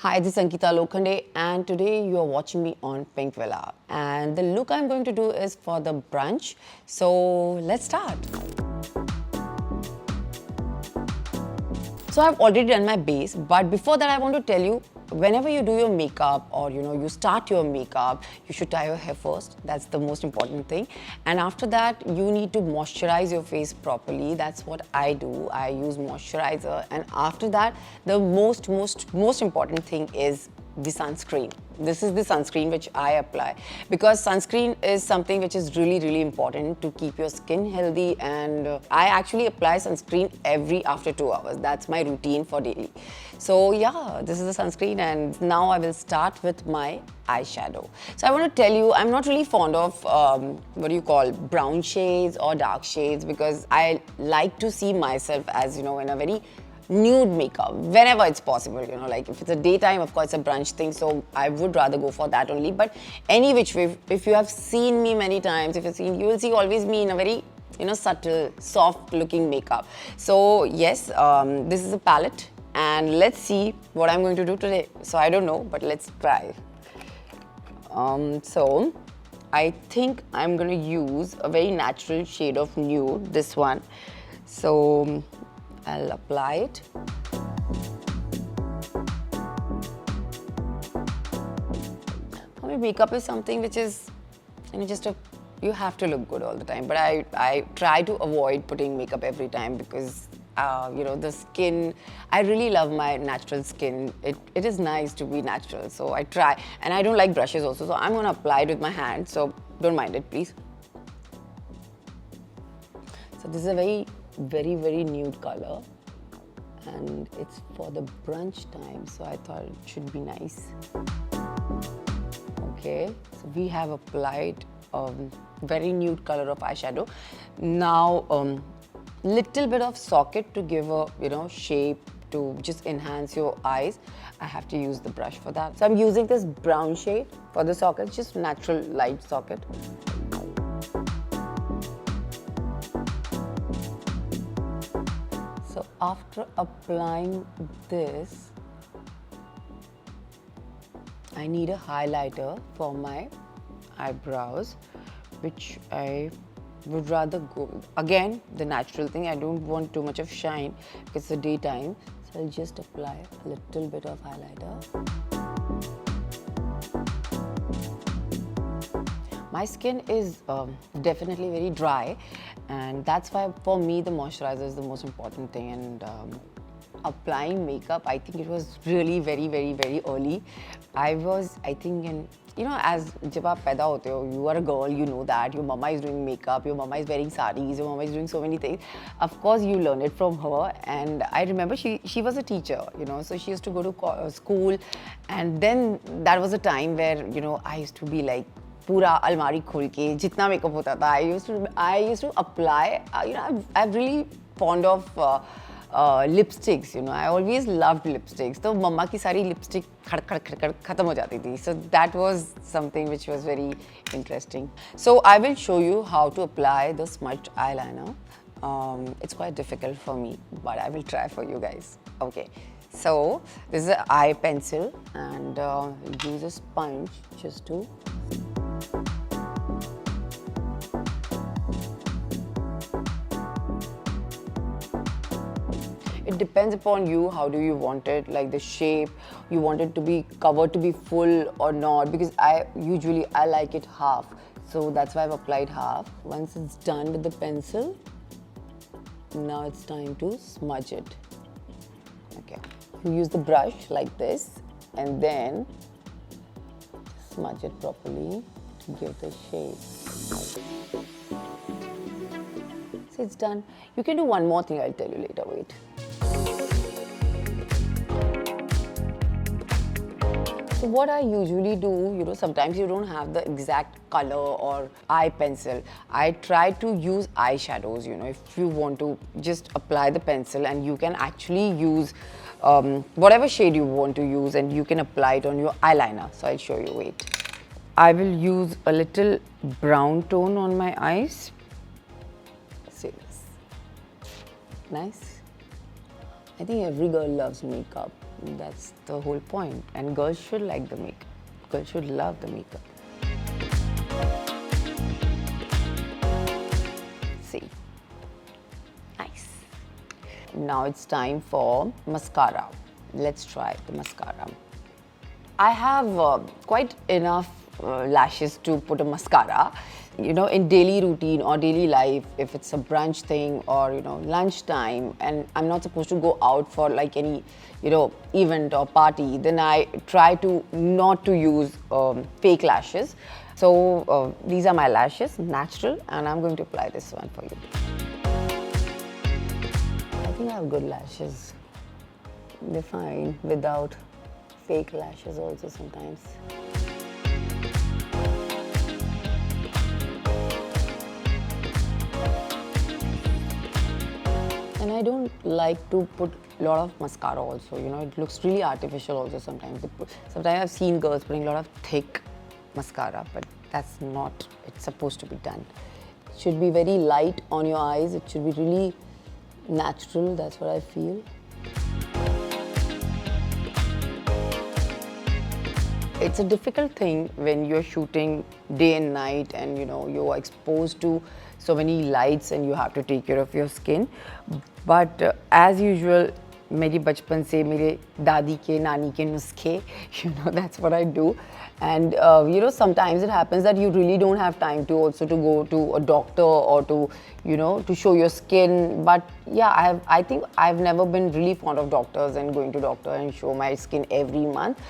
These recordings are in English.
Hi, this is Ankita Lokhande and today you are watching me on Pinkvilla. And the look I'm going to do is for the brunch. So let's start. So I've already done my base, but before that I want to tell you, whenever you do your makeup or you start your makeup, you should tie your hair first. That's the most important thing. And after that, you need to moisturize your face properly. That's what I do. I use moisturizer. And after that, the most important thing is the sunscreen. This is the sunscreen which I apply because sunscreen is something which is really important to keep your skin healthy, and I actually apply sunscreen after 2 hours. That's my routine for daily. So yeah, this is the sunscreen, and now I will start with my eyeshadow. So I want to tell you, I'm not really fond of brown shades or dark shades because I like to see myself as in a very nude makeup whenever it's possible, like if it's a daytime, of course, it's a brunch thing, so I would rather go for that only. But any which way, if you have seen me many times, you will see always me in a very subtle, soft looking makeup. So yes, this is a palette, and let's see what I'm going to do today. So I don't know, but let's try. So I think I'm going to use a very natural shade of nude, this one. So I'll apply it. For me, makeup is something which is, you have to look good all the time. But I try to avoid putting makeup every time because, the skin, I really love my natural skin. It is nice to be natural, so I try. And I don't like brushes also, so I'm going to apply it with my hand, so don't mind it, please. So this is a very nude color, and it's for the brunch time, so I thought it should be nice. Okay, so we have applied a very nude color of eyeshadow. Now little bit of socket to give a shape, to just enhance your eyes. I have to use the brush for that, so I'm using this brown shade for the socket, just natural light socket. So after applying this, I need a highlighter for my eyebrows, which I would rather go, again, the natural thing. I don't want too much of shine because it's the daytime. So I'll just apply a little bit of highlighter. My skin is definitely very dry, and that's why for me the moisturizer is the most important thing. And applying makeup, I think it was really very early. I think as jab aap paida hote ho, you are a girl, you know that your mama is doing makeup, your mama is wearing sarees, your mama is doing so many things. Of course, you learn it from her. And I remember she was a teacher, so she used to go to school, and then that was a time where I used to be like, पूरा अलमारी खोल के जितना makeup होता था, I used to apply. I'm really fond of lipsticks. I always loved lipsticks. तो मम्मा की सारी lipstick खड़ खत्म हो जाती थी. So that was something which was very interesting. So I will show you how to apply the smudged eyeliner. It's quite difficult for me, but I will try for you guys. Okay. So this is an eye pencil, and use a sponge just to. It depends upon you, how do you want it, like the shape, you want it to be covered to be full or not, because I like it half, so that's why I've applied half. Once it's done with the pencil, now it's time to smudge it. Okay, you use the brush like this and then smudge it properly to give the shape. So it's done. You can do one more thing, I'll tell you later, wait. So what I usually do, sometimes you don't have the exact color or eye pencil. I try to use eyeshadows, if you want to just apply the pencil, and you can actually use whatever shade you want to use, and you can apply it on your eyeliner. So I'll show you, wait. I will use a little brown tone on my eyes. See this. Nice. I think every girl loves makeup. That's the whole point. And girls should like the makeup. Girls should love the makeup. See. Nice. Now it's time for mascara. Let's try the mascara. I have quite enough lashes to put a mascara. You know, in daily routine or daily life, if it's a brunch thing or, you know, lunchtime and I'm not supposed to go out for like any, you know, event or party, then I try to not to use fake lashes. So these are my lashes, natural, and I'm going to apply this one for you. I think I have good lashes. They're fine without fake lashes also sometimes. And I don't like to put a lot of mascara also, you know, it looks really artificial also sometimes. Sometimes I've seen girls putting a lot of thick mascara, but that's not, it's supposed to be done. It should be very light on your eyes, it should be really natural, that's what I feel. It's a difficult thing when you're shooting day and night and, you know, you're exposed to so many lights and you have to take care of your skin. But as usual, मेरी बचपन से मेरे दादी के नानी के नुस्खे, you know, that's what I do. And you know, sometimes it happens that you really don't have time to also to go to a doctor or to, you know, to show your skin. But yeah, I think I've never been really fond of doctors and going to doctor and show my skin every month.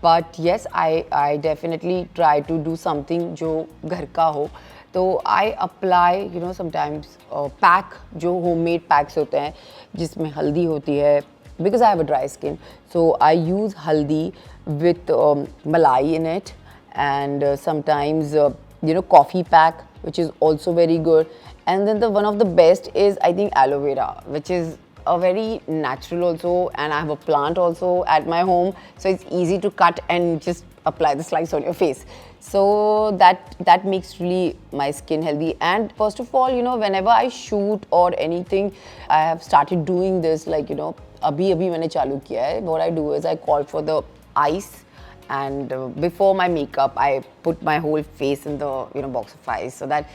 But yes, I definitely try to do something जो घर का हो. तो I apply, you know, sometimes pack, जो homemade packs होते हैं, जिसमें हल्दी होती है, because I have a dry skin. So I use haldi with malai in it, and sometimes, you know, coffee pack, which is also very good. And then one of the best is, I think, aloe vera, which is a very natural also, and I have a plant also at my home, so it's easy to cut and just apply the slice on your face. So that makes really my skin healthy. And first of all, you know, whenever I shoot or anything, I have started doing this, like, you know, abhi maine chalu kiya hai. What I do is I call for the ice, and before my makeup, I put my whole face in the, you know, box of ice, so that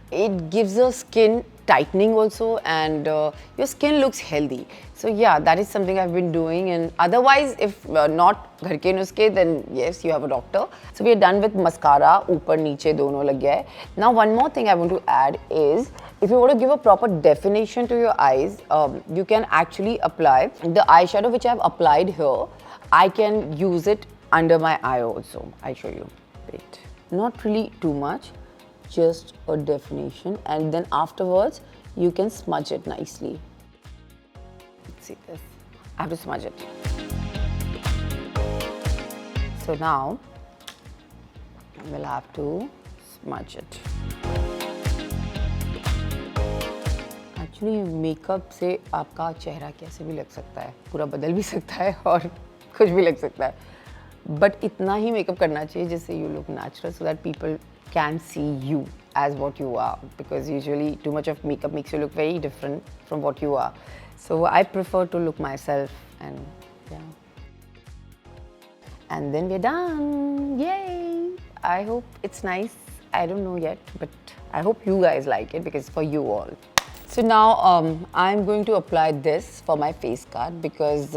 it gives the skin tightening also, and your skin looks healthy. So yeah, that is something I've been doing. And otherwise, if not ghar ke nuske, then yes, you have a doctor. So we are done with mascara, upar niche dono lag gaya hai. Now one more thing I want to add is, if you want to give a proper definition to your eyes, you can actually apply the eyeshadow which I have applied here. I can use it under my eye also. I'll show you. Wait, not really too much, just a definition, and then afterwards you can smudge it nicely. Let's see this. I have to smudge it. So now we'll have to smudge it. Actually, makeup से आपका चेहरा कैसे भी लग सकता है, पूरा बदल भी सकता है और कुछ भी लग सकता है. But इतना ही makeup करना चाहिए जिससे you look natural, so that people can see you as what you are, because usually too much of makeup makes you look very different from what you are. So I prefer to look myself, and yeah. And then we're done. Yay! I hope it's nice. I don't know yet, but I hope you guys like it because it's for you all. So now I'm going to apply this for my face cut, because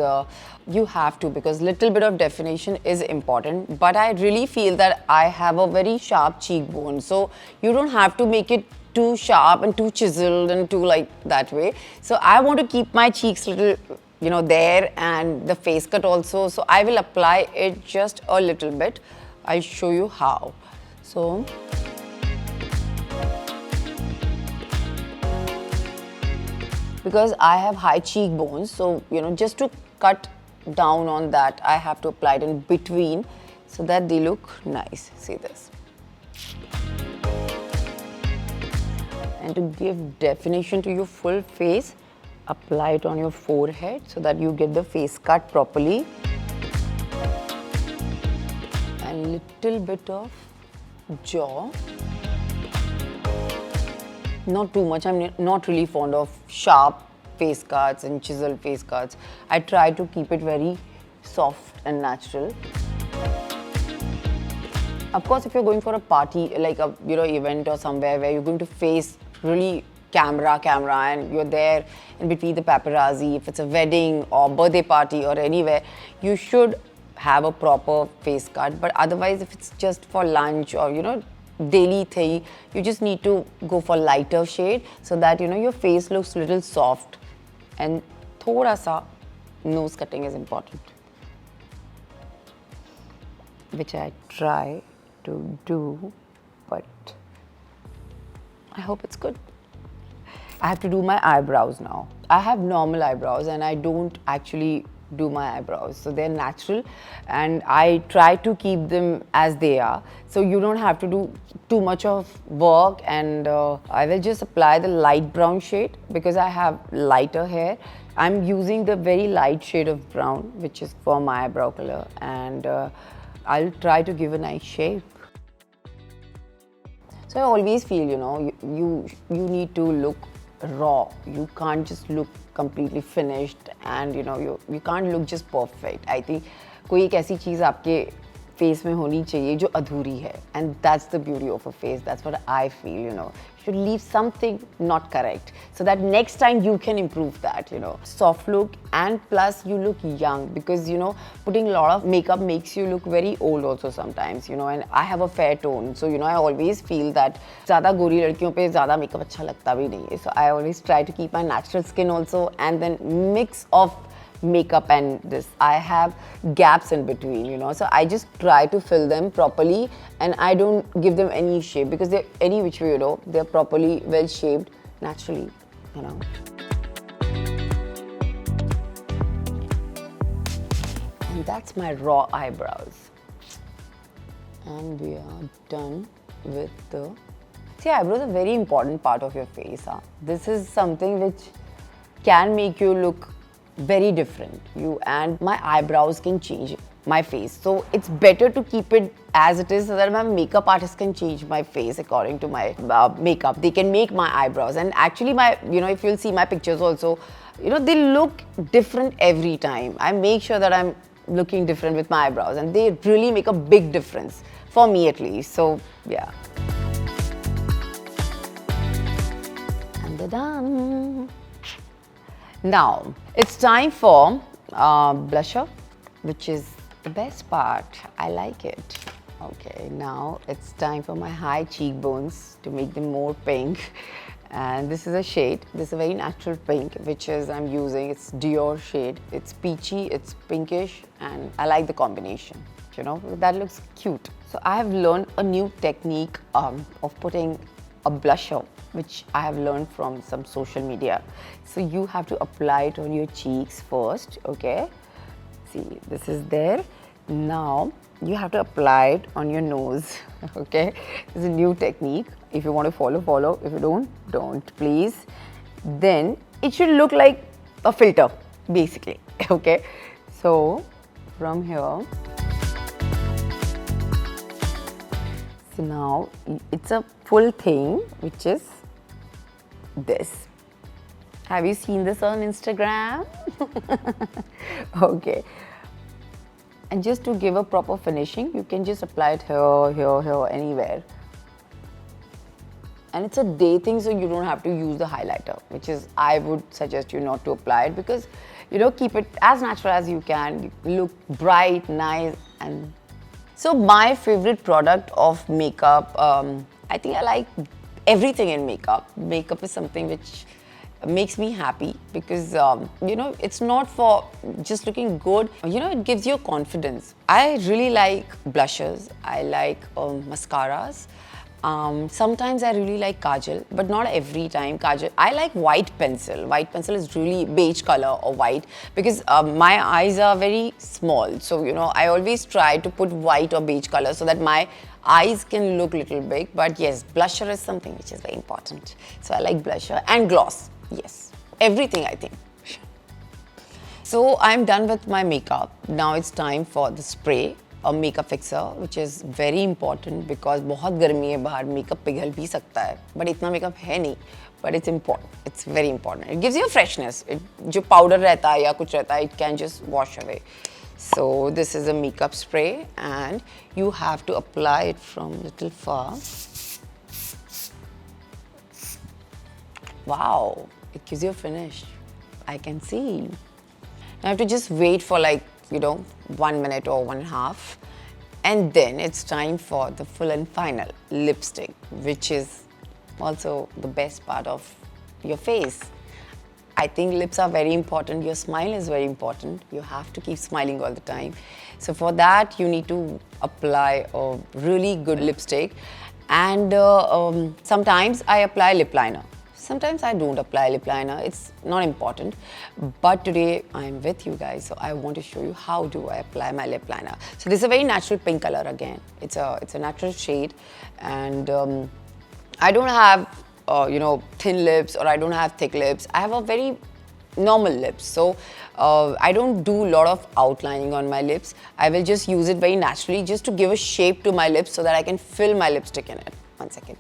you have to, because little bit of definition is important. But I really feel that I have a very sharp cheekbone, so you don't have to make it too sharp and too chiseled and too like that way. So I want to keep my cheeks little, you know, there, and the face cut also. So I will apply it just a little bit. I'll show you how. So because I have high cheekbones, so, you know, just to cut down on that, I have to apply it in between so that they look nice. See this. And to give definition to your full face, apply it on your forehead so that you get the face cut properly. And little bit of jaw. Not too much. I'm not really fond of sharp face cuts and chiseled face cuts. I try to keep it very soft and natural. Of course, if you're going for a party, like a event or somewhere where you're going to face really camera and you're there in between the paparazzi, if it's a wedding or birthday party or anywhere, you should have a proper face cut. But otherwise, if it's just for lunch or daily thing, you just need to go for lighter shade so that your face looks a little soft. And thoda sa nose cutting is important, which I try to do, but I hope it's good. I have to do my eyebrows now. I have normal eyebrows and I don't actually do my eyebrows, so they're natural and I try to keep them as they are, so you don't have to do too much of work. And I will just apply the light brown shade because I have lighter hair. I'm using the very light shade of brown, which is for my eyebrow color, and I'll try to give a nice shape. So I always feel, you need to look raw. You can't just look completely finished, and you can't look just perfect. I think कोई एक ऐसी चीज़ आपके face में होनी चाहिए जो अधूरी है, and that's the beauty of a face. That's what I feel. You should leave something not correct so that next time you can improve that. Soft look, and plus you look young, because putting a lot of makeup makes you look very old also sometimes. And I have a fair tone, so I always feel that ज़्यादा गोरी लड़कियों पे ज़्यादा makeup अच्छा लगता भी नहीं है. So I always try to keep my natural skin also, and then mix of makeup and this. I have gaps in between, so I just try to fill them properly, and I don't give them any shape because they're any which way, they're properly well shaped naturally, And that's my raw eyebrows. And we are done with the... See, eyebrows are a very important part of your face. This is something which can make you look very different. And my eyebrows can change my face, so it's better to keep it as it is so that my makeup artist can change my face according to my makeup. They can make my eyebrows, and actually my if you'll see my pictures also, they look different every time. I make sure that I'm looking different with my eyebrows, and they really make a big difference for me at least. So yeah, and they're done. Now, it's time for blusher, which is the best part. I like it. Okay, now it's time for my high cheekbones to make them more pink. And this is a shade. This is a very natural pink, which is I'm using. It's Dior shade. It's peachy, it's pinkish, and I like the combination. That looks cute. So I have learned a new technique of putting a blusher, which I have learned from some social media. So you have to apply it on your cheeks first, okay? See, this is there. Now you have to apply it on your nose, okay? It's a new technique. If you want to follow, follow. If you don't, please. Then it should look like a filter, basically, okay? So from here, so now it's a full thing, which is this. Have you seen this on Instagram? Okay. And just to give a proper finishing, you can just apply it here, here, here, anywhere. And it's a day thing, so you don't have to use the highlighter, which is, I would suggest you not to apply it because, keep it as natural as you can. Look bright, nice, and so my favorite product of makeup, I think I like everything in makeup. Makeup is something which makes me happy because, it's not for just looking good. It gives you confidence. I really like blushes. I like mascaras. Sometimes I really like kajal, but not every time kajal. I like white pencil. White pencil is really beige color or white because my eyes are very small. So, I always try to put white or beige color so that my eyes can look little big. But yes, blusher is something which is very important. So I like blusher and gloss. Yes, everything I think. So I'm done with my makeup. Now it's time for the spray. A makeup fixer, which is very important because बहुत गर्मी है बाहर, makeup पिघल भी सकता है, but इतना makeup है नहीं, but it's important. It's very important. It gives you a freshness. जो powder रहता है या कुछ रहता है, it can just wash away. So this is a makeup spray and you have to apply it from little far. Wow, it gives you a finish. I can see. Now I have to just wait for like, 1 minute or 1.5. And then it's time for the full and final lipstick, which is also the best part of your face. I think lips are very important. Your smile is very important. You have to keep smiling all the time. So for that, you need to apply a really good lipstick. And sometimes I apply lip liner. Sometimes I don't apply lip liner. It's not important. But today I'm with you guys, so I want to show you how do I apply my lip liner. So this is a very natural pink color again. It's a natural shade, and I don't have thin lips or I don't have thick lips. I have a very normal lips, so I don't do a lot of outlining on my lips. I will just use it very naturally just to give a shape to my lips so that I can fill my lipstick in it. 1 second.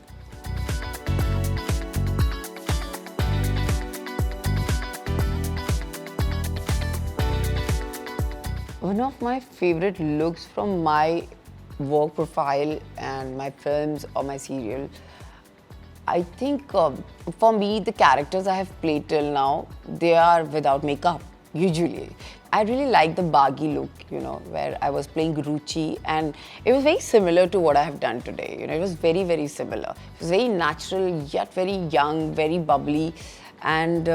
One of my favorite looks from my work profile and my films or my serial, I think for me, the characters I have played till now, they are without makeup, usually. I really like the baggy look, where I was playing Ruchi, and it was very similar to what I have done today. It was very, very similar. It was very natural, yet very young, very bubbly. And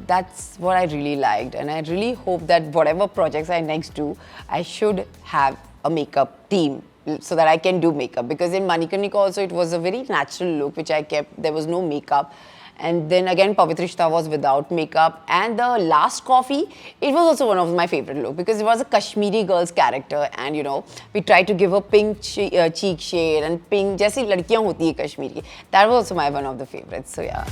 that's what I really liked. And I really hope that whatever projects I next do, I should have a makeup team so that I can do makeup. Because in Manikarnika also, it was a very natural look, which I kept. There was no makeup. And then again, Pavitrishta was without makeup. And the last coffee, it was also one of my favorite looks because it was a Kashmiri girl's character. And we tried to give her pink cheek shade and pink, jaisi ladkiyan hoti hai Kashmiri. That was also one of the favorites. So yeah.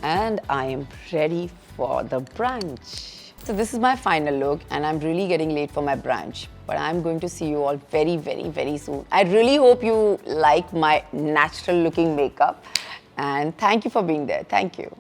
And I am ready for the brunch. So this is my final look and I'm really getting late for my brunch. But I'm going to see you all very, very, very soon. I really hope you like my natural looking makeup. And thank you for being there. Thank you.